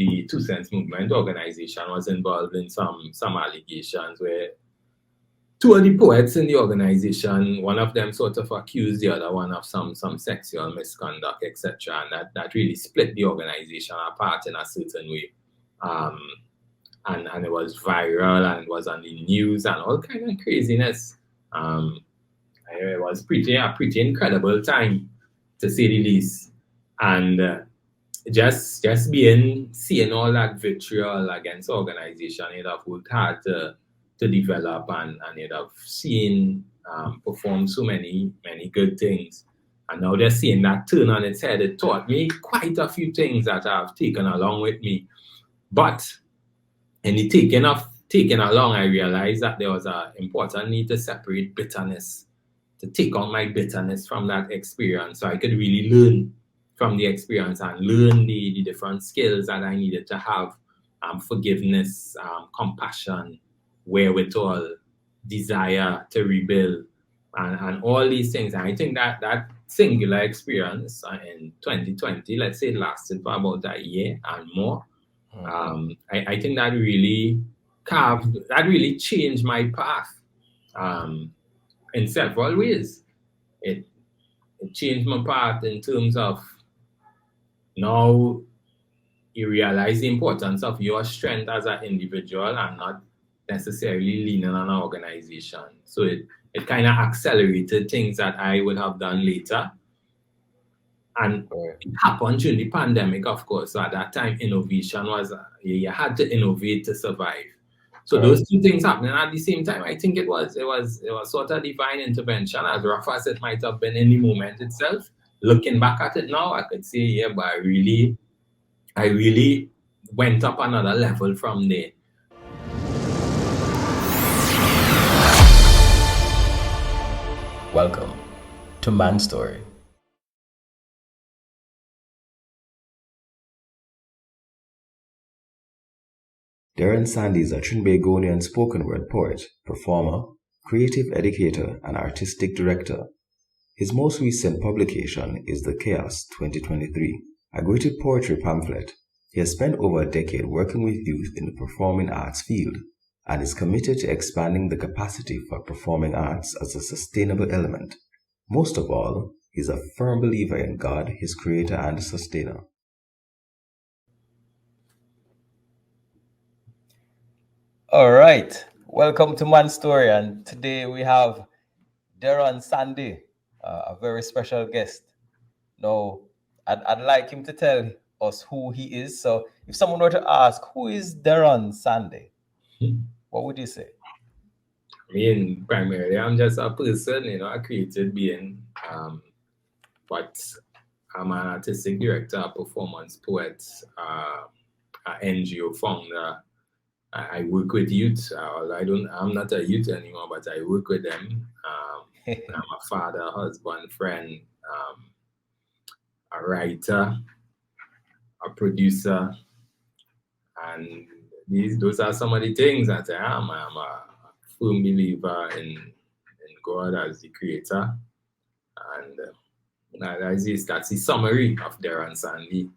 the 2 Cents Movement organization was involved in some allegations where two of the poets in the organization, one of them sort of accused the other one of some sexual misconduct, etc. And that really split the organization apart in a certain way. And it was viral and it was on the news and all kind of craziness. It was a pretty incredible time, to say the least. And just seeing all that vitriol against the organization, it have worked hard to develop and it have seen perform so many good things. And now they're seeing that turn on its head. It taught me quite a few things that I've taken along with me. But in the taking along, I realized that there was an important need to separate bitterness, to take on my bitterness from that experience so I could really learn from the experience and learn the different skills that I needed to have, forgiveness, compassion, wherewithal, desire to rebuild, and all these things. And I think that singular experience in 2020, let's say it lasted for about a year and more, I think that really changed my path in several ways. It changed my path in terms of now you realize the importance of your strength as an individual and not necessarily leaning on an organization. So it kind of accelerated things that I would have done later. And it happened during the pandemic, of course. So at that time, innovation was, you had to innovate to survive. So those two things happening at the same time, I think it was sort of divine intervention, as rough as it might have been in the moment itself. Looking back at it now, I could say, yeah, but I really went up another level from there. Welcome to Manstory. Derron Sandy is a Trinbagonian spoken word poet, performer, creative educator, and artistic director. His most recent publication is The Chaos 2023, a gritty poetry pamphlet. He has spent over a decade working with youth in the performing arts field and is committed to expanding the capacity for performing arts as a sustainable element. Most of all, he is a firm believer in God, his creator and sustainer. All right, welcome to Manstory, and today we have Derron Sandy, a very special guest. Now, I'd like him to tell us who he is. So, if someone were to ask, who is Derron Sandy, what would you say? I mean, primarily, I'm just a person, a creative being. But I'm an artistic director, a performance poet, an NGO founder. I work with youth. I'm not a youth anymore, but I work with them. I'm a father, husband, friend, a writer, a producer, and those are some of the things that I am. I'm a firm believer in God as the creator, and that's the summary of Derron Sandy.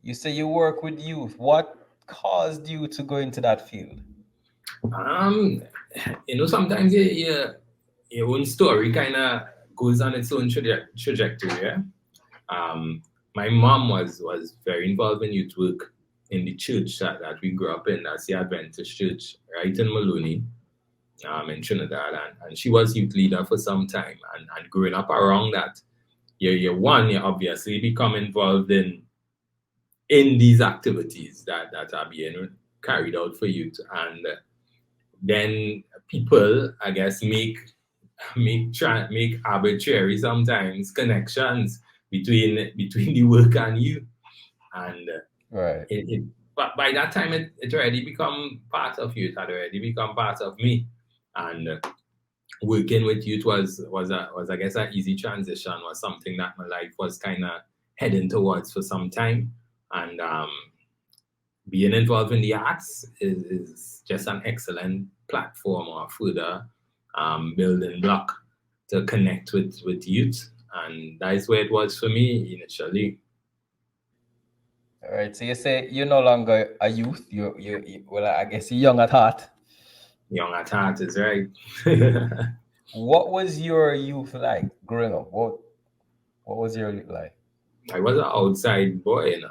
You say you work with youth. What caused you to go into that field? Sometimes your own story kind of goes on its own trajectory. Yeah? My mom was very involved in youth work in the church that we grew up in. That's the Adventist church, right in Maloney, in Trinidad, and she was youth leader for some time. And growing up around that, you obviously become involved in these activities that are being carried out for youth, and then people, I guess, make arbitrary sometimes connections between the work and you, and right. But by that time, it already become part of you. It had already become part of me, and working with youth was I guess an easy transition. Was something that my life was kind of heading towards for some time. And being involved in the arts is just an excellent platform or further building block to connect with youth. And that is where it was for me initially. All right. So you say you're no longer a youth. Well, I guess you're young at heart. Young at heart is right. What was your youth like growing up? What was your youth like? I was an outside boy, you know.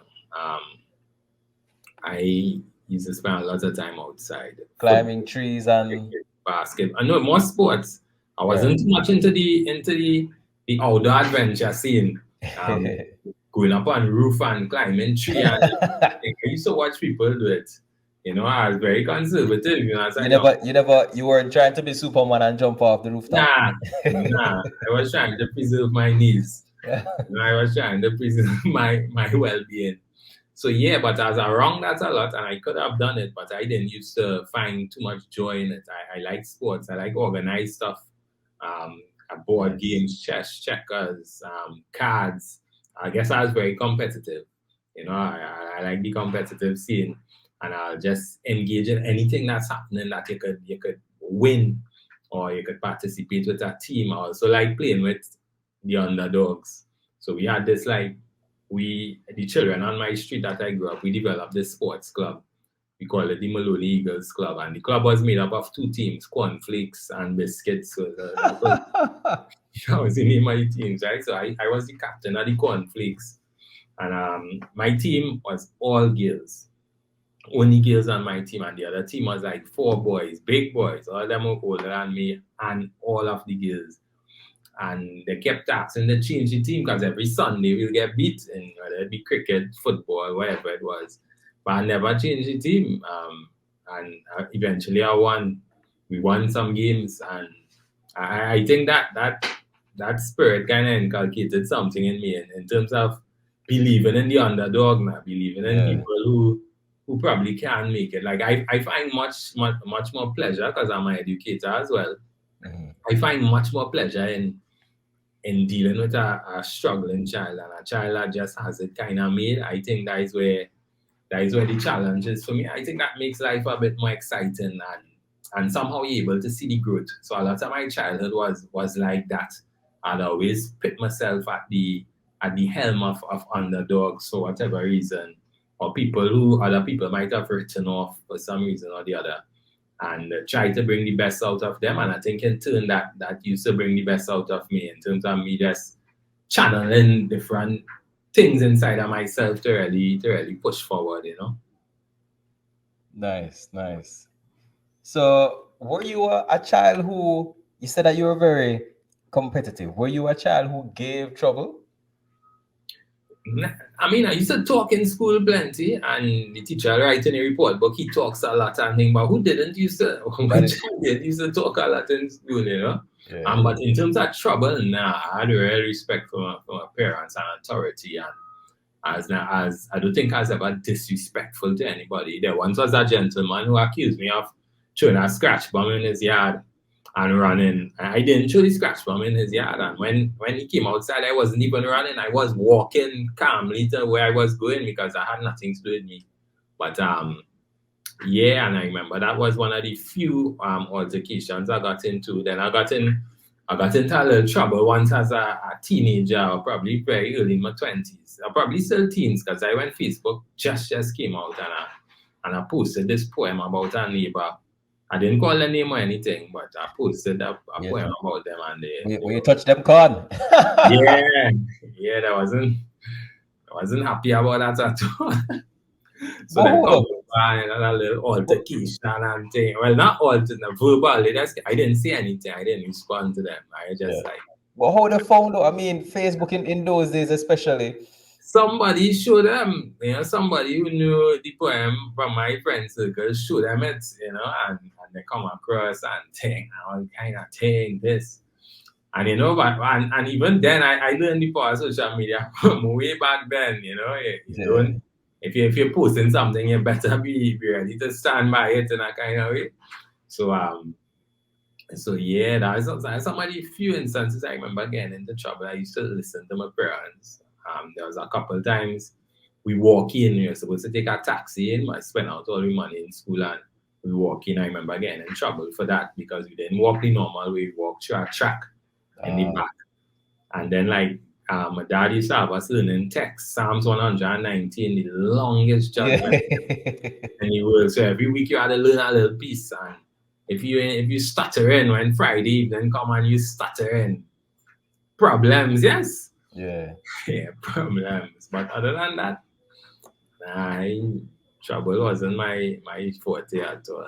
I used to spend a lot of time outside. Climbing trees and Basket. I know more sports. I yeah. wasn't too much into the outdoor adventure scene. Going up on roof and climbing tree and I used to watch people do it. You know, I was very conservative, you know, as You weren't trying to be Superman and jump off the rooftop. Nah. I was trying to preserve my knees. Yeah. You know, I was trying to preserve my well-being. So yeah, but I was around that a lot and I could have done it, but I didn't used to find too much joy in it. I like sports, I like organized stuff. Board games, chess, checkers, cards. I guess I was very competitive. You know, I like the competitive scene and I'll just engage in anything that's happening that you could win or you could participate with a team. I also like playing with the underdogs. So we had this the children on my street that I grew up, we developed this sports club. We call it the Maloney Eagles Club. And the club was made up of two teams, cornflakes and biscuits. So that was the name of the teams, right? So I was the captain of the cornflakes. And my team was all girls. Only girls on my team. And the other team was like 4 boys, big boys. All of them were older than me and all of the girls. And they kept asking to change the team because every Sunday we'll get beat in whether it be cricket, football, whatever it was. But I never changed the team. And eventually I won. We won some games, and I think that spirit kind of inculcated something in me in terms of believing in the underdog, now believing in people who probably can't make it. Like I find much more pleasure because I'm an educator as well. Mm-hmm. I find much more pleasure in dealing with a struggling child and a child that just has it kind of made. I think that is where the challenge is for me. I think that makes life a bit more exciting and somehow you're able to see the growth. So a lot of my childhood was like that. I'd always put myself at the helm of underdogs for whatever reason, or other people might have written off for some reason or the other, and try to bring the best out of them. And I think in turn that used to bring the best out of me in terms of me just channeling different things inside of myself to really push forward, you know. Nice. So were you a child who, you said that you were very competitive. Were you a child who gave trouble? I mean, I used to talk in school plenty, and the teacher writing a report, but he talks a lot and thing. But who didn't used to? Used to talk a lot in school, you know. Yeah. But in terms of trouble, I had real respect for my parents and authority, and as I don't think I was ever disrespectful to anybody. There once was a gentleman who accused me of throwing a scratch bomb in his yard and running. I didn't throw the scratch bomb in his yard, and when he came outside, I wasn't even running. I was walking calmly to where I was going because I had nothing to do with me. But yeah, and I remember that was one of the few altercations I got into. Then I got into a little trouble once as a teenager, or probably very early in my 20s. Or probably still teens, because I went Facebook just came out and I posted this poem about a neighbor. I didn't call the name or anything, but I posted a poem about them, and when you touch them corn. yeah, I wasn't happy about that at all. So then a little altercation and thing. Well, not verbal. I didn't say anything. I didn't respond to them. I just But how they found out? I mean, Facebook in those days, especially. Somebody showed them, you know, somebody who knew the poem from my friend circle showed them it, you know, and they come across and think, all kind of thing, this. And you know, and even then I learned the power of social media from way back then, you know. You don't, if you're posting something, you better be ready to stand by it in a kind of way. So yeah, that was some of the few instances I remember getting into trouble. I used to listen to my parents. There was a couple of times we walk in, we were supposed to take a taxi in, I spent out all the money in school, and we walk in. I remember getting in trouble for that because we didn't walk the normal way, we walked through a track in the back. And then My dad used to have us learning text, Psalms 119, the longest judgment in the world. So every week you had to learn a little piece. And if you stutter in when Friday evening come and you stutter in, problems, yes. Yeah. Yeah, problems. But other than that, trouble wasn't my forte at all.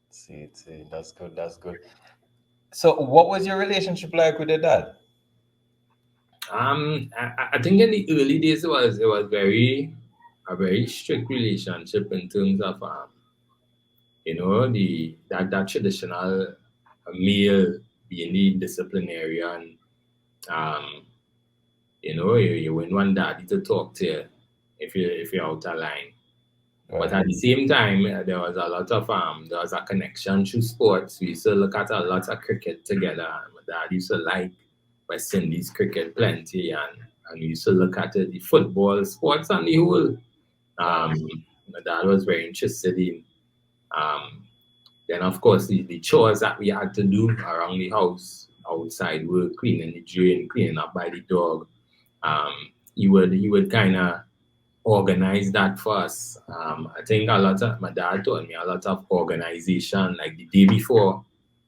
See, that's good. That's good. So, what was your relationship like with your dad? I think in the early days it was a very strict relationship in terms of that traditional male being the disciplinarian. Um, you wouldn't want daddy to talk to you if you're out of line. But at the same time, there was a lot of there was a connection through sports. We used to look at a lot of cricket together. My dad used to like West Indies cricket plenty, and we used to look at the football, sports, and the whole. My dad was very interested in. Then, of course, the chores that we had to do around the house, outside work, cleaning the drain, cleaning up by the dog. He would kind of organize that for us. I think my dad taught me a lot of organization. Like the day before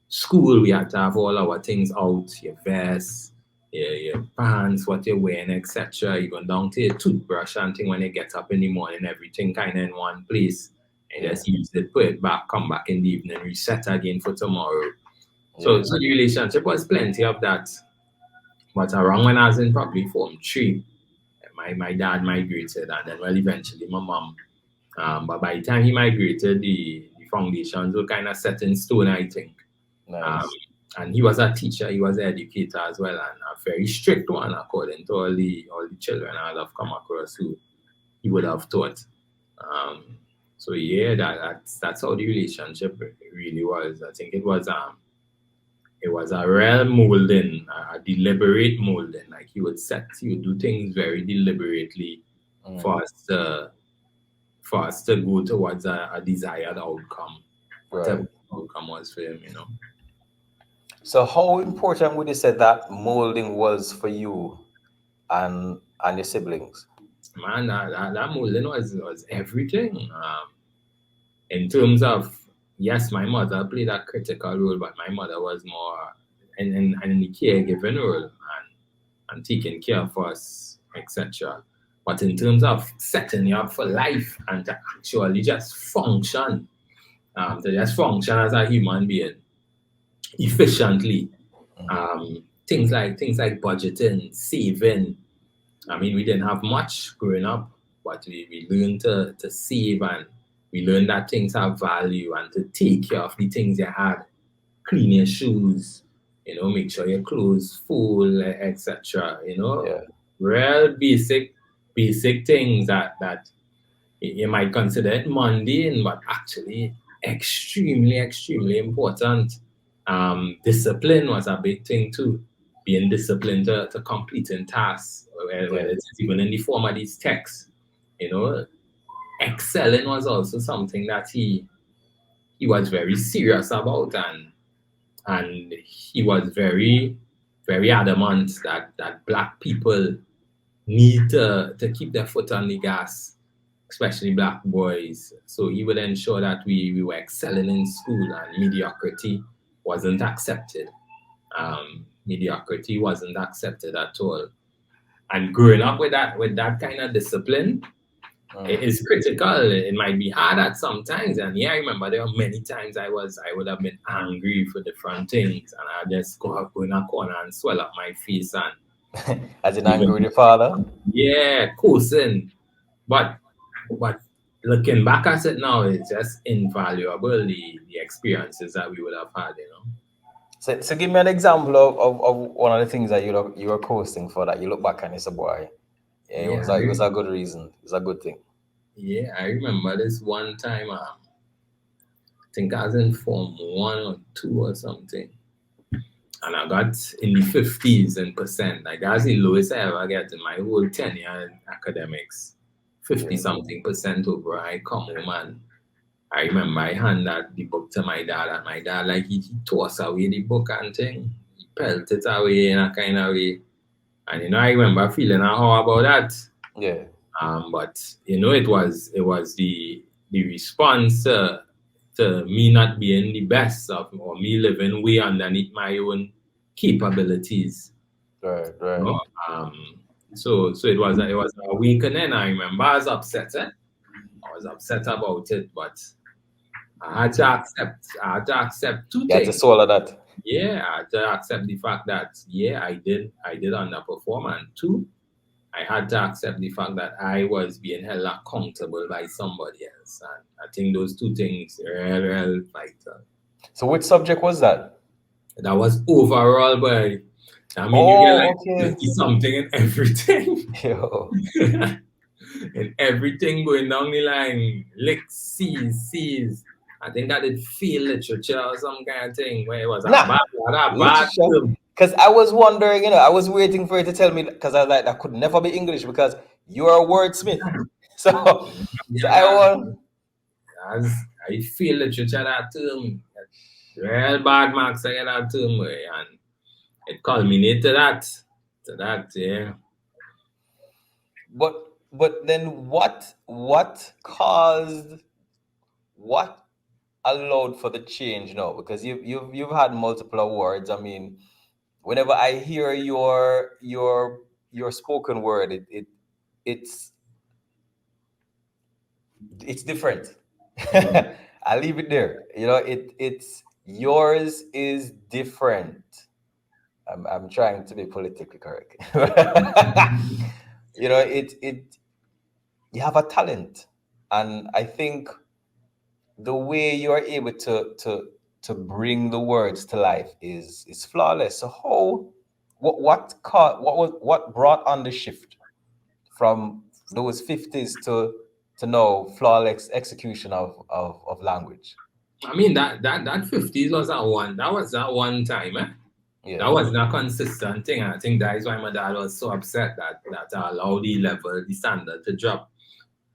school, we had to have all our things out, your vest, your pants, what you're wearing, etc. Even down to your toothbrush and thing when you get up in the morning, everything kind of in one place. And just use it, put it back, come back in the evening, reset again for tomorrow. So the relationship was plenty of that. But around when I was in probably Form 3, my dad migrated, and then eventually my mom. But by the time he migrated, the foundations were kind of set in stone, I think. Nice. And he was a teacher, he was an educator as well, and a very strict one according to all the children I have come across who he would have taught. So yeah, that's how the relationship really was. I think it was a real molding, a deliberate molding. Like he would do things very deliberately for us to go towards a desired outcome, whatever the outcome was for him, So, how important would you say that molding was for you and your siblings? Man, that molding was everything. In terms of, yes, my mother played a critical role, but my mother was more in the caregiving role and taking care of us, etc. But in terms of setting you up for life and to actually just function, as a human being efficiently, things like budgeting, saving. I mean, we didn't have much growing up, but we learned to save, and we learned that things have value and to take care of the things you had. Clean your shoes, make sure your clothes full, etc. Real basic things that you might consider it mundane, but actually extremely, extremely important. Discipline was a big thing too. Being disciplined to completing tasks, whether it's even in the form of these texts. Excelling was also something that he was very serious about, and he was very, very adamant that Black people need to keep their foot on the gas, especially Black boys. So he would ensure that we were excelling in school, and mediocrity wasn't accepted. Mediocrity wasn't accepted at all. And growing up with that kind of discipline, it is critical. It might be hard at sometimes. And I remember there were many times I would have been angry for different things, and I'd just go in a corner and swell up my face and as in angry with your father? Yeah, cursing. But looking back at it now, it's just invaluable, the experiences that we would have had, So give me an example of one of the things that you were coasting for that you look back and it's a boy. It was a good reason. It was a good thing. Yeah, I remember this one time, I think I was in Form 1 or 2 or something. And I got in the 50s in percent. Like that's the lowest I ever get in my whole tenure in academics. 50-something% over. I come home and I remember I handed the book to my dad, and my dad, he tossed away the book and thing. He pelted it away in a kind of way. And I remember feeling how about that. Yeah. But it was the response to me not being the best of, or me living way underneath my own capabilities. Right. So it was a awakening. I remember I was upset. I was upset about it, but I had to accept two You had to things. swallow that. Yeah, I had to accept the fact that I did underperform, and two, I had to accept the fact that I was being held accountable by somebody else. And I think those two things real vital. So which subject was that? That was overall, but I mean, you Oh, realize you okay. see something in everything. Yo. In everything going down the line, licks, C's. I think that it feel literature or some kind of thing where it was a Nah, bad literature. term. Because I was wondering, I was waiting for you to tell me, because I was like, that could never be English because you're a wordsmith. So, so I want. As I feel literature that term, real bad marks I get that term, and it culminated to that, yeah. But then what caused, what allowed for the change now? Because you've had multiple awards. I mean, whenever I hear your spoken word, it's it's different. I leave it there. It's yours is different. I'm trying to be politically correct. It you have a talent, and I think the way you are able to bring the words to life is flawless. So what brought on the shift from those 50s to now flawless execution of language? I mean that 50s was that one time, eh? That Yeah. was not consistent thing. And I think that is why my dad was so upset that I allowed the standard to drop.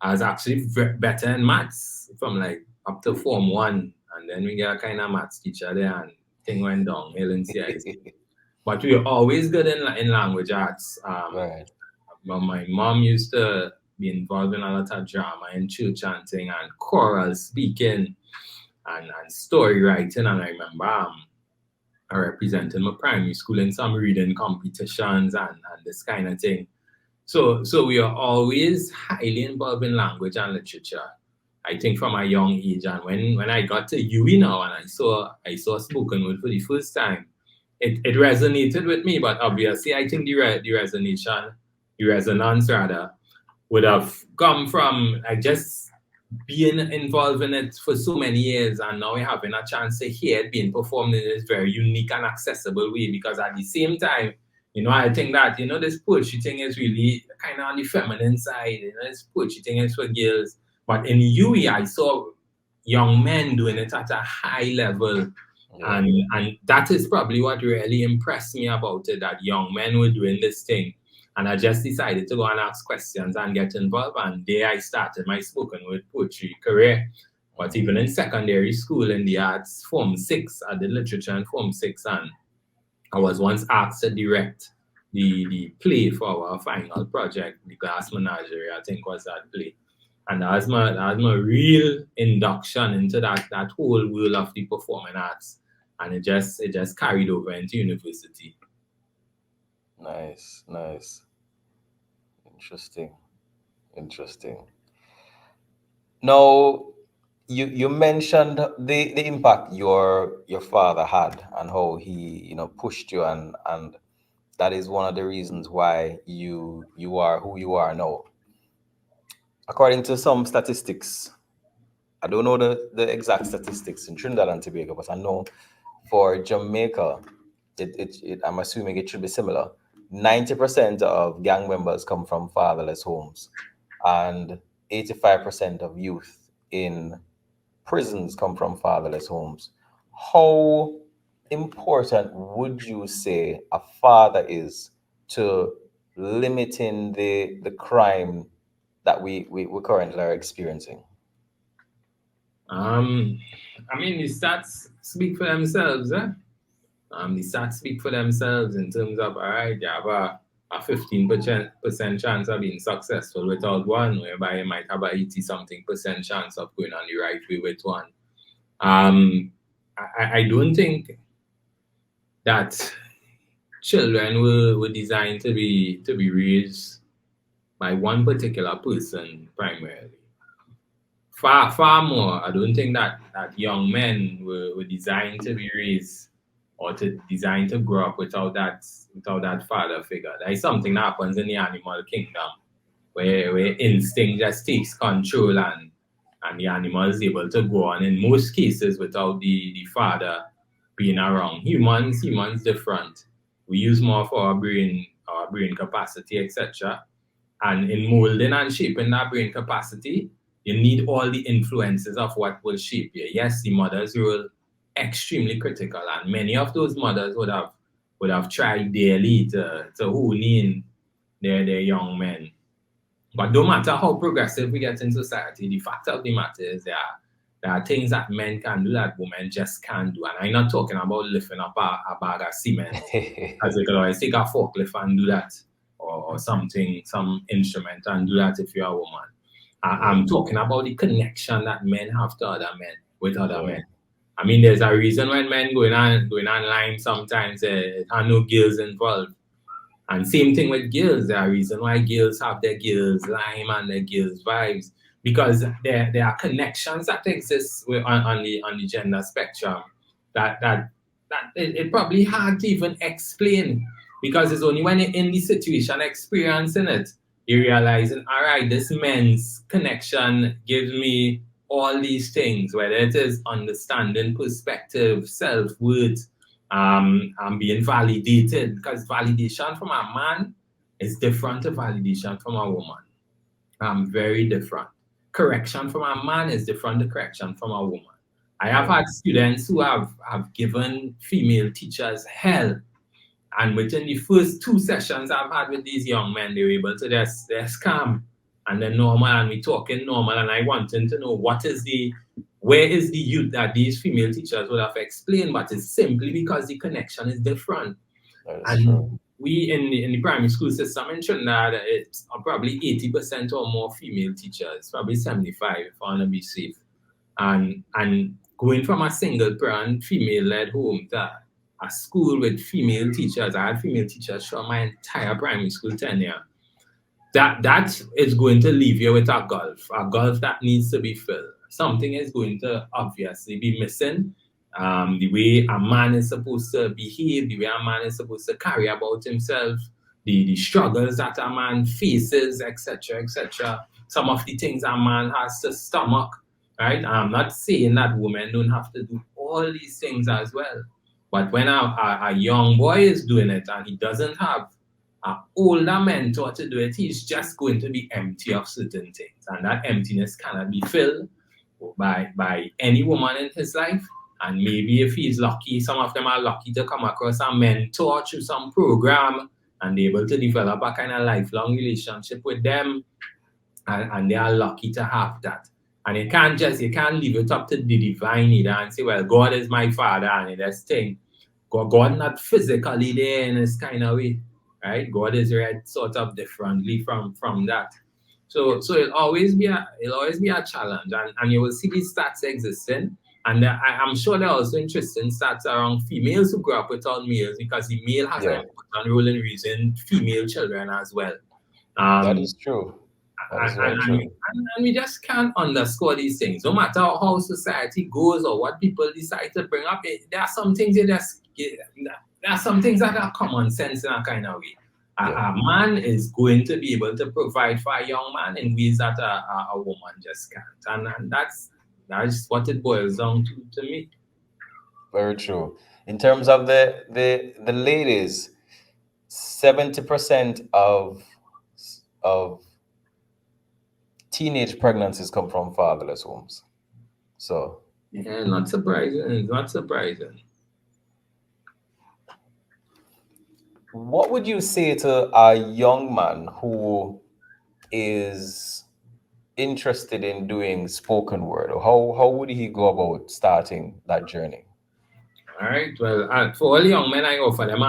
I was actually better in maths from like up to Form 1. And then we got a kind of maths teacher there and thing went downhill in CIC. But we were always good in language arts. Right. But my mom used to be involved in a lot of drama and church chanting and choral speaking and story writing. And I remember I represented my primary school in some reading competitions and this kind of thing. So we are always highly involved in language and literature. I think from a young age, and when I got to UE now and I saw spoken word for the first time, it resonated with me. But obviously, I think the resonance rather, would have come from just being involved in it for so many years, and now having a chance to hear it being performed in this very unique and accessible way. Because at the same time, I think that this poetry thing is really kind of on the feminine side. This poetry thing is for girls, but in UE, I saw young men doing it at a high level. Yeah. And that is probably what really impressed me about it, that young men were doing this thing. And I just decided to go and ask questions and get involved. And there I started my spoken word poetry career. But even in secondary school in the arts, Form 6, I did literature in Form 6. And I was once asked to direct the play for our final project, The Glass Menagerie, I think was that play. And that was my real induction into that whole world of the performing arts. And it just carried over into university. Nice. Interesting. Now, you mentioned the impact your father had and how he pushed you, and that is one of the reasons why you are who you are now. According to some statistics, I don't know the exact statistics in Trinidad and Tobago, but I know for Jamaica, I'm assuming it should be similar. 90% of gang members come from fatherless homes, and 85% of youth in prisons come from fatherless homes. How important would you say a father is to limiting the crime that we currently are experiencing? I mean, the stats speak for themselves, eh? The stats speak for themselves in terms of, all right, you have a 15% chance of being successful without one, whereby you might have a 80-something% chance of going on the right way with one. I don't think that children were designed to be raised by one particular person primarily. Far more, I don't think that young men were designed to be raised or designed to grow up without that father figure. That is something that happens in the animal kingdom, where instinct just takes control and the animal is able to go on in most cases without the father being around. Humans different. We use more for our brain capacity, etc. And in molding and shaping that brain capacity, you need all the influences of what will shape you. Yes, the mother's role extremely critical, and many of those mothers would have tried daily to hone in their young men. But no matter how progressive we get in society, the fact of the matter is there are things that men can do that women just can't do. And I'm not talking about lifting up a bag of cement, as you can always take a forklift and do that, or something, some instrument and do that if you're a woman. I'm talking about the connection that men have to other men, with other men. I mean, there's a reason when men going online sometimes there are no girls involved. And same thing with girls. There are reason why girls have their girls lime and their girls vibes, because there are connections that exist on the gender spectrum that it probably hard to even explain, because it's only when you're in the situation experiencing it, you're realizing, all right, this men's connection gives me all these things, whether it is understanding, perspective, self-worth, being validated, because validation from a man is different to validation from a woman. Very different. Correction from a man is different to correction from a woman. I have had students who have given female teachers hell, and within the first 2 sessions I've had with these young men, they were able to just calm and then normal, and we talking normal, and I wanted to know where is the youth that these female teachers would have explained, but it's simply because the connection is different. That's true. We in the primary school system in Trinidad, it's probably 80% or more female teachers, probably 75 if I want to be safe. And going from a single parent female-led home to a school with female teachers, I had female teachers throughout my entire primary school tenure. That is going to leave you with a gulf that needs to be filled. Something is going to obviously be missing. The way a man is supposed to behave, the way a man is supposed to carry about himself, the struggles that a man faces, etc., etc. Some of the things a man has to stomach, right? I'm not saying that women don't have to do all these things as well. But when a young boy is doing it and he doesn't have an older mentor to do it, he's just going to be empty of certain things. And that emptiness cannot be filled by any woman in his life. And maybe if he's lucky, some of them are lucky to come across a mentor through some program and be able to develop a kind of lifelong relationship with them. And they are lucky to have that. And you can't leave it up to the divine either and say, well, God is my father and this thing. God not physically there in this kind of way, right? God is read sort of differently from that. So it'll always be a challenge, and you will see these stats existing. And I'm sure there are also interesting stats around females who grow up without males, because the male has an important role in raising female children as well. That is true. And we just can't underscore these things. No matter how society goes or what people decide to bring up, there are some things there are some things that are common sense in a kind of way. A man is going to be able to provide for a young man in ways that a woman just can't. And that's what it boils down to me. Very true. In terms of the ladies, 70% of teenage pregnancies come from fatherless homes. So yeah, not surprising. What would you say to a young man who is interested in doing spoken word? How would he go about starting that journey? All right. Well, for all young men, I offer them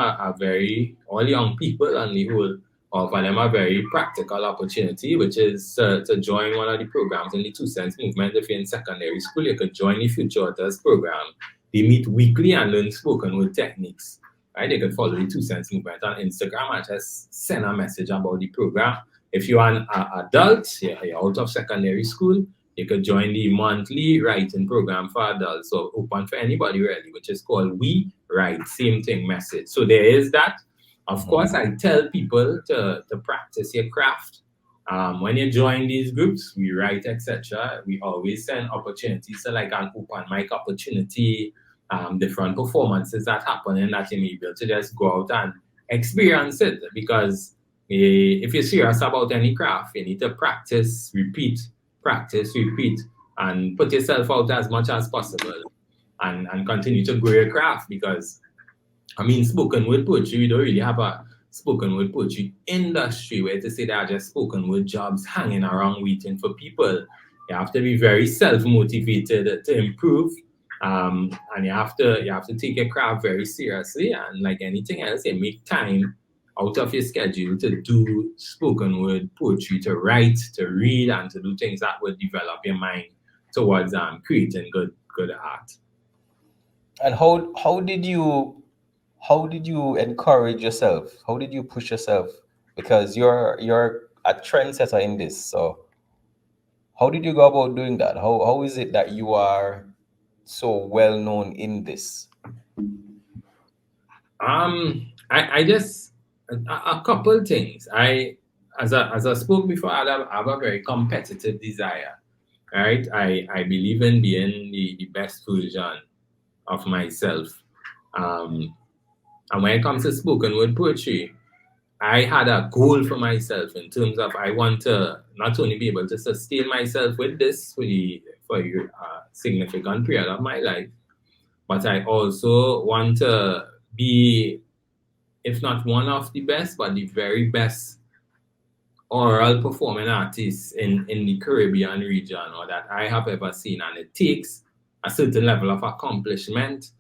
all young people on the whole, offer them a very practical opportunity, which is to join one of the programs in the Two Cents movement. If you're in secondary school, you could join the Future Authors program. They meet weekly and learn spoken word techniques. Right? They could follow the Two Cents movement on Instagram and just send a message about the program. If you're an adult, you're out of secondary school, you could join the monthly writing program for adults, so open for anybody really, which is called We Write, same thing message. So there is that. Of course, I tell people to practice your craft. When you join these groups, We Write, etc., we always send opportunities, so like an open mic opportunity, different performances that happen, and that you may be able to just go out and experience it. Because if you're serious about any craft, you need to practice, repeat, and put yourself out as much as possible, and continue to grow your craft. Because I mean, spoken word poetry, we don't really have a spoken word poetry industry where to say there are just spoken word jobs hanging around waiting for people. You have to be very self-motivated to improve, and you have to take your craft very seriously. And like anything else, you make time out of your schedule to do spoken word poetry, to write, to read, and to do things that would develop your mind towards creating good art. And how did you encourage yourself? How did you push yourself? Because you're a trendsetter in this. So how did you go about doing that? How is it that you are so well known in this? I just a couple things. As I spoke before, I have a very competitive desire. Right? I believe in being the best version of myself. And when it comes to spoken word poetry, I had a goal for myself in terms of I want to not only be able to sustain myself with this for a significant period of my life, but I also want to be, if not one of the best, but the very best oral performing artists in the Caribbean region, or that I have ever seen. And it takes a certain level of accomplishment.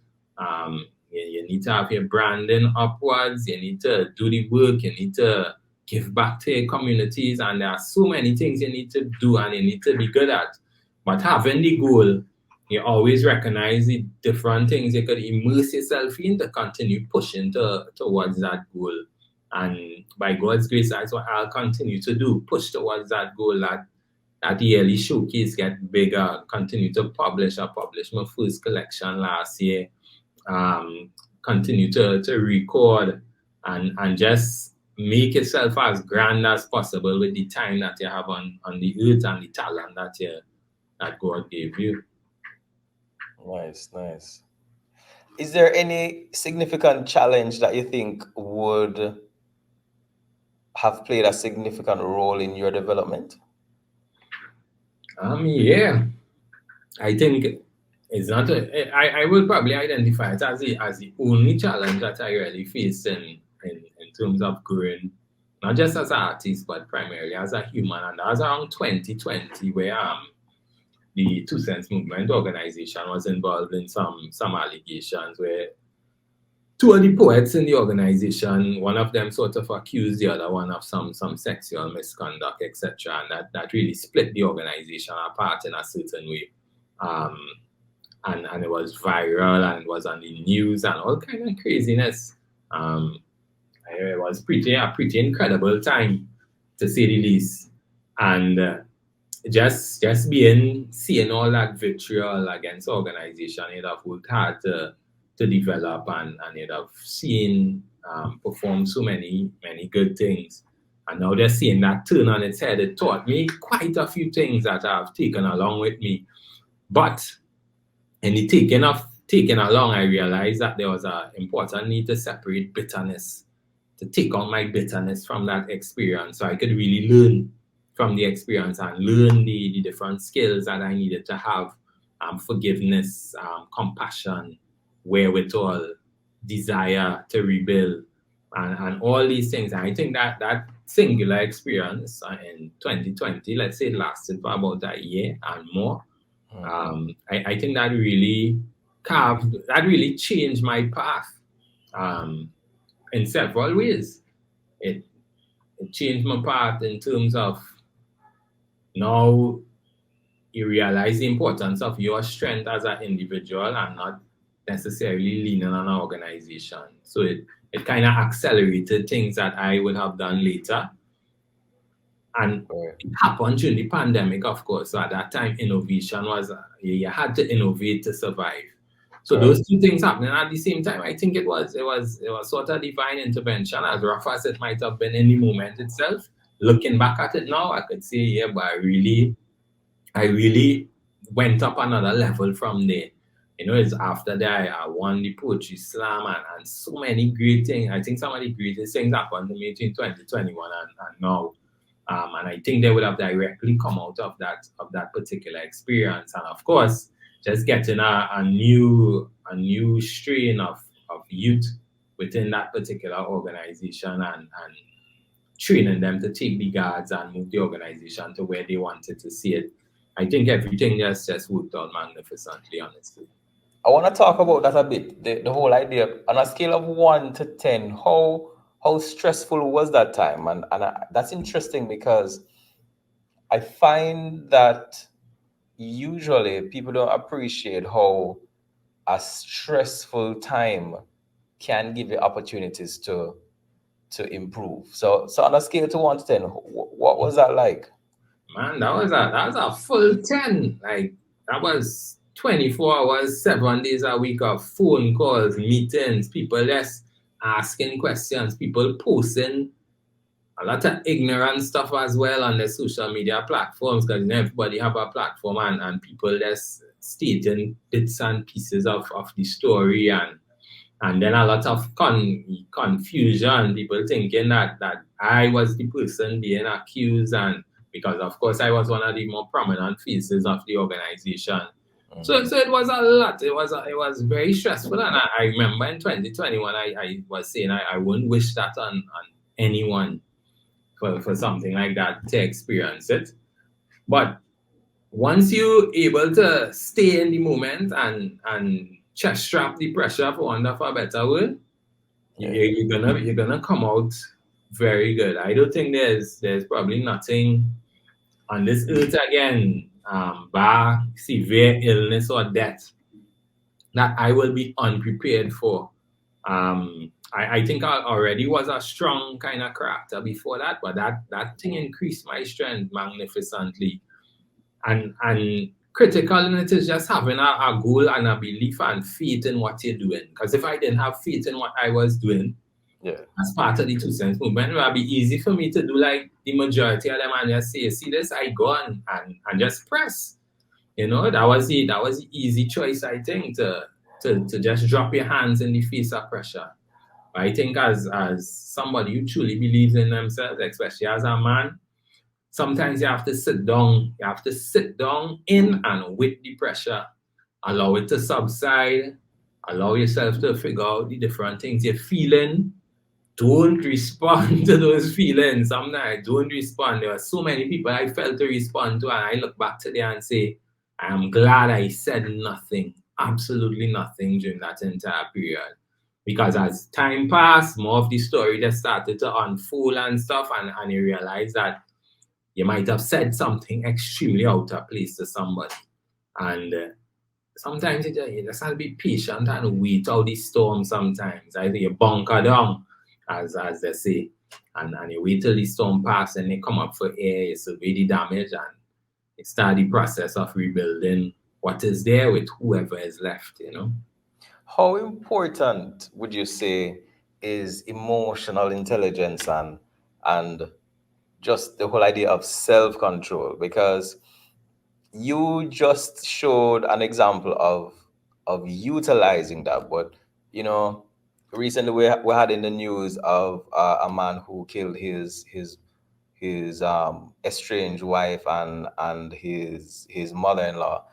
You need to have your branding upwards, you need to do the work, you need to give back to your communities, and there are so many things you need to do and you need to be good at. But having the goal, you always recognize the different things you could immerse yourself in to continue pushing towards that goal. And by God's grace, that's what I'll continue to do, push towards that goal, that yearly showcase get bigger, continue to publish. I published my first collection last year, continue to record and just make yourself as grand as possible with the time that you have on the earth and the talent that God gave you. Nice. Is there any significant challenge that you think would have played a significant role in your development? Yeah. I think it's not I will probably identify it as the only challenge that I really faced in terms of growing, not just as an artist, but primarily as a human. And that was around 2020, where the Two Cents movement organization was involved in some allegations where two of the poets in the organization, one of them sort of accused the other one of some sexual misconduct, etc. And that really split the organization apart in a certain way. And it was viral and it was on the news and all kind of craziness. It was a pretty incredible time, to say the least. And just seeing all that vitriol against the organization, you'd have worked hard to develop, and you'd have seen perform so many good things. And now just seeing that turn on its head, it taught me quite a few things that I've taken along with me. But in the taking along, I realized that there was an important need to separate bitterness, to take on my bitterness from that experience, so I could really learn from the experience and learn the different skills that I needed to have: forgiveness, compassion, wherewithal, desire to rebuild, and all these things. And I think that singular experience in 2020, let's say, it lasted for about a year and more. I think that really changed my path in several ways. it changed my path in terms of now you realize the importance of your strength as an individual and not necessarily leaning on an organization. So it kind of accelerated things that I would have done later. And it happened during the pandemic, of course. So at that time, innovation was, you had to innovate to survive. So those two things happening at the same time, I think it was sort of divine intervention, as rough as it might have been in the moment itself. Looking back at it now, I could say, yeah, but I really went up another level from there. You know, it's after that I won the Poetry Slam and so many great things. I think some of the greatest things happened to me in 2021 and now. And I think they would have directly come out of that particular experience. And of course, just getting a new strain of youth within that particular organization and training them to take the guards and move the organization to where they wanted to see it. I think everything just worked out magnificently, honestly. I want to talk about that a bit. The whole idea on a scale of 1 to 10, how stressful was that time? And that's interesting because I find that usually people don't appreciate how a stressful time can give you opportunities to improve. So on a scale to 1 to 10, what was that like? Man, that was a full 10. Like, that was 24 hours, 7 days a week of phone calls, meetings, people just asking questions, people posting a lot of ignorant stuff as well on the social media platforms, because everybody have a platform and people just stating bits and pieces of the story and then a lot of confusion, people thinking that I was the person being accused, and because of course I was one of the more prominent faces of the organization. Mm-hmm. So it was a lot. It was very stressful, and I remember in 2021 I was saying I wouldn't wish that on anyone for something like that to experience it. But once you're able to stay in the moment and chest strap the pressure, for want of a better word, you're gonna come out very good. I don't think there's probably nothing on this earth again, bar severe illness or death, that I will be unprepared for. I think I already was a strong kind of character before that, but that thing increased my strength magnificently. And critical in it is just having a goal and a belief and faith in what you're doing. Because if I didn't have faith in what I was doing, as part of the 2 Cents movement, it would be easy for me to do like the majority of them and just say, see this, I go and just press. You know, that was the easy choice, I think, to just drop your hands in the face of pressure. But I think as somebody who truly believes in themselves, especially as a man, sometimes you have to sit down. You have to sit down in and with the pressure, allow it to subside, allow yourself to figure out the different things you're feeling. Don't respond to those feelings. Sometimes don't respond. There are so many people I felt to respond to, and I look back to them and say, I am glad I said nothing, absolutely nothing during that entire period. Because as time passed, more of the story just started to unfold and stuff, and you realize that you might have said something extremely out of place to somebody. And sometimes you just have to be patient and wait out the storm sometimes. Either you bunker down, as they say, and you wait till the storm passes and they come up for air, you survey the damage, and you start the process of rebuilding what is there with whoever is left, you know. How important would you say is emotional intelligence and just the whole idea of self-control? Because you just showed an example of utilizing that, but you know, recently we had in the news of a man who killed his estranged wife and his mother-in-law.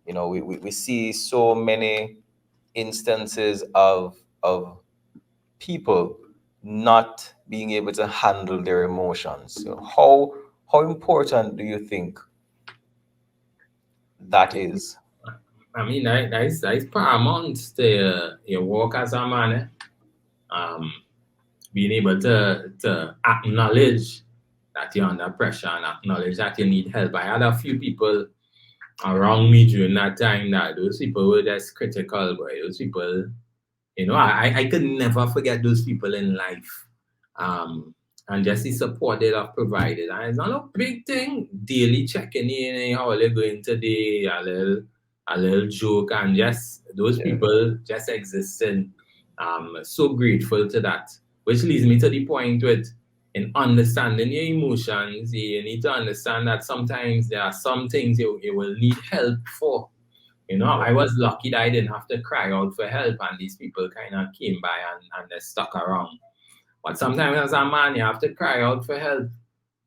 You know, we see so many instances of people not being able to handle their emotions. So how important do you think that is? I mean, that is paramount to your work as a man. Being able to acknowledge that you're under pressure and acknowledge that you need help. I had a few people around me during that time that those people were just critical, boy. Those people, I could never forget those people in life. And just the support they have provided. And it's not a big thing. Daily checking in, how they're going today, a little joke, and just those people just existing. So grateful to that. Which leads me to the point with in understanding your emotions, you need to understand that sometimes there are some things you will need help for. I was lucky that I didn't have to cry out for help, and these people kind of came by and they stuck around. But sometimes as a man, you have to cry out for help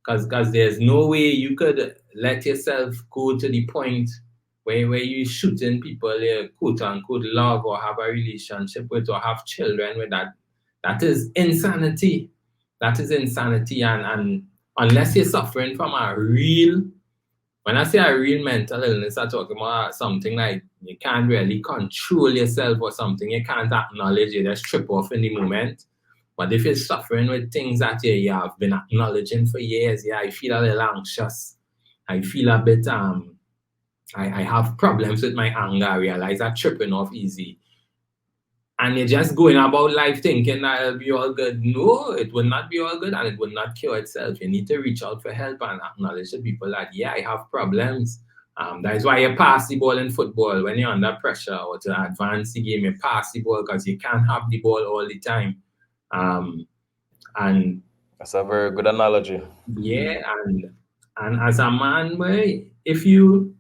because there's no way you could let yourself go to the point where you're shooting people you quote unquote love or have a relationship with or have children with that. That is insanity. That is insanity. And unless you're suffering from a real, when I say a real mental illness, I'm talking about something like you can't really control yourself or something you can't acknowledge, you just trip off in the moment. But if you're suffering with things that you have been acknowledging for years, I feel a little anxious. I feel a bit, I have problems with my anger. I realize I'm tripping off easy. And you're just going about life thinking that it'll be all good. No, it will not be all good and it will not cure itself. You need to reach out for help and acknowledge to people that, I have problems. That is why you pass the ball in football when you're under pressure or to advance the game, you pass the ball because you can't have the ball all the time. And that's a very good analogy. Yeah, and as a man, boy, if you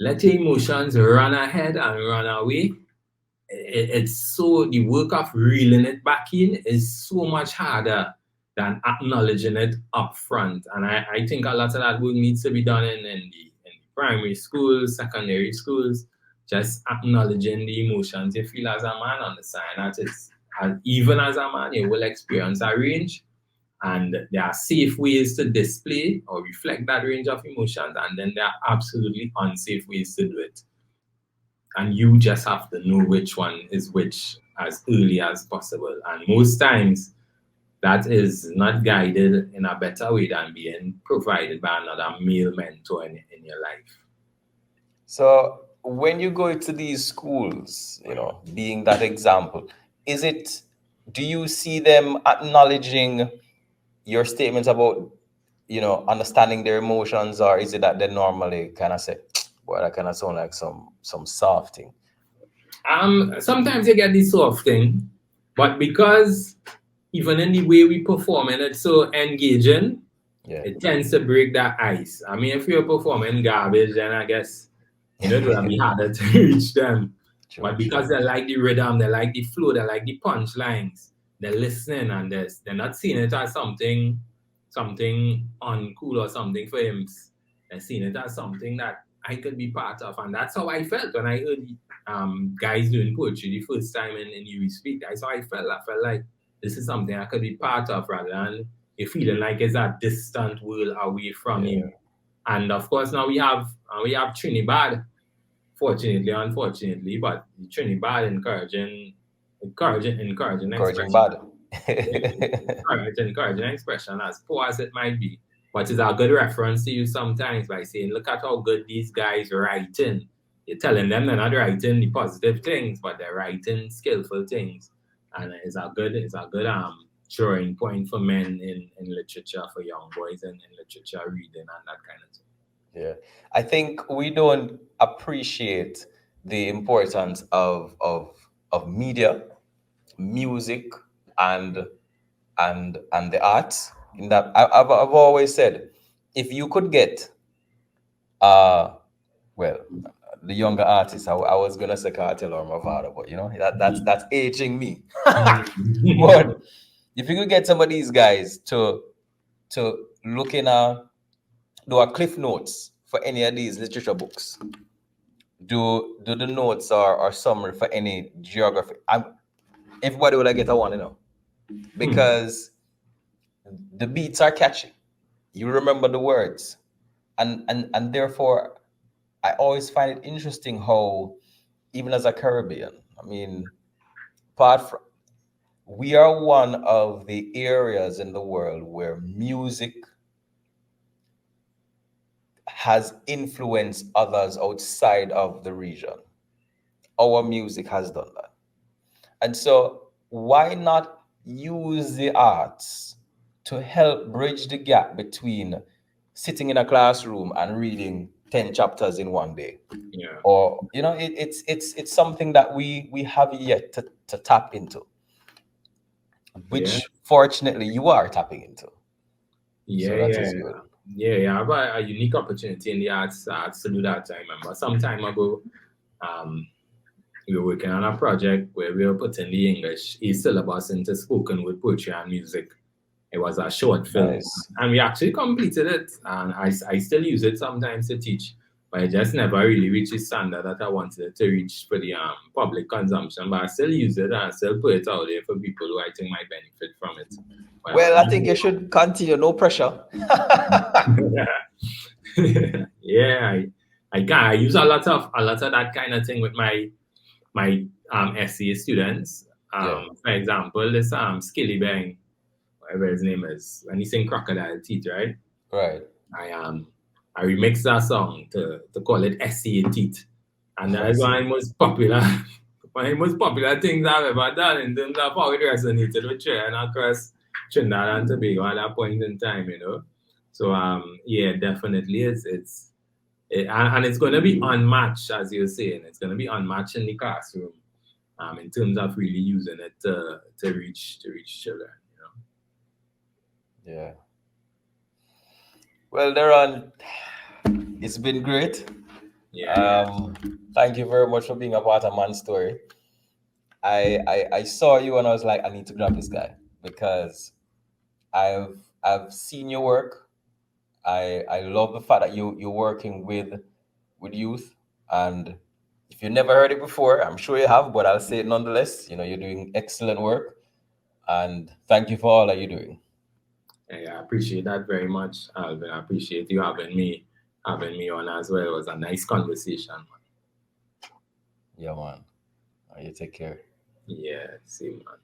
let your emotions run ahead and run away, it's so the work of reeling it back in is so much harder than acknowledging it up front. And I think a lot of that work needs to be done in the primary schools, secondary schools, just acknowledging the emotions you feel as a man, understand that it's even as a man you will experience a range. And there are safe ways to display or reflect that range of emotions, and then there are absolutely unsafe ways to do it. And you just have to know which one is which as early as possible. And most times, that is not guided in a better way than being provided by another male mentor in your life. So when you go to these schools, being that example, do you see them acknowledging your statements about, understanding their emotions, or is it that they normally kind of say, well, that kind of sound like some soft thing? Sometimes you get this soft thing, but because even in the way we perform and it's so engaging, it tends to break that ice. I mean, if you're performing garbage, then I guess it will be harder to reach them. But because they like the rhythm, they like the flow, they like the punchlines, they're listening and they're not seeing it as something uncool or something for him. They're seeing it as something that I could be part of. And that's how I felt when I heard guys doing poetry the first time in UWI Speak. That's how I felt. I felt like this is something I could be part of rather than you feeling like it's a distant world away from him. And of course now we have Trinidad, fortunately, unfortunately, but Trinidad encouraging bad. encouraging expression, as poor as it might be. But it's a good reference to you sometimes by saying, look at how good these guys are writing. You're telling them they're not writing the positive things, but they're writing skillful things. And it's a good drawing point for men in literature, for young boys in literature reading and that kind of thing. Yeah. I think we don't appreciate the importance of media, music, and the arts. In that, I've always said, if you could get the younger artists, I was gonna say Cartel or Mavado, but that's aging me. But if you could get some of these guys to look in do a cliff notes for any of these literature books, do the notes or summary for any geography, everybody would get a one, because the beats are catchy. You remember the words, and therefore I always find it interesting how, even as a Caribbean, I mean, apart from, we are one of the areas in the world where music has influenced others outside of the region. Our music has done that. And so why not use the arts to help bridge the gap between sitting in a classroom and reading 10 chapters in one day? Yeah. Or, it's something that we have yet to tap into, which fortunately you are tapping into. So that is good. Yeah. I have a unique opportunity in the arts to do that. I remember some time ago, we were working on a project where we were putting the English syllabus into spoken word poetry and music. It was a short film, and we actually completed it. And I still use it sometimes to teach, but it just never really reached the standard that I wanted it to reach for the public consumption. But I still use it and I still put it out there for people who I think might benefit from it. Well, I think you should continue. No pressure. Yeah, I use a lot of that kind of thing with my SCA students. For example, this Skilly Bang, whatever his name is, when he sing Crocodile Teeth, right? Right. I remixed that song to call it SCA Teeth, and that is one of the most popular things I've ever done in terms of how it resonated with Trey and across Trinidad and Tobago at that point in time, So yeah, definitely and it's going to be unmatched, as you're saying. It's going to be unmatched in the classroom, in terms of really using it to reach children. Yeah. Well, Derron, it's been great. Thank you very much for being a part of Manstory. I saw you and I was like, I need to grab this guy because I've seen your work. I love the fact that you're working with youth, and if you never heard it before, I'm sure you have, but I'll say it nonetheless. You're doing excellent work, and thank you for all that you're doing. Yeah, I appreciate that very much, Alvin. I appreciate you having me on as well. It was a nice conversation. Yeah, man. You take care. Yeah, see, man.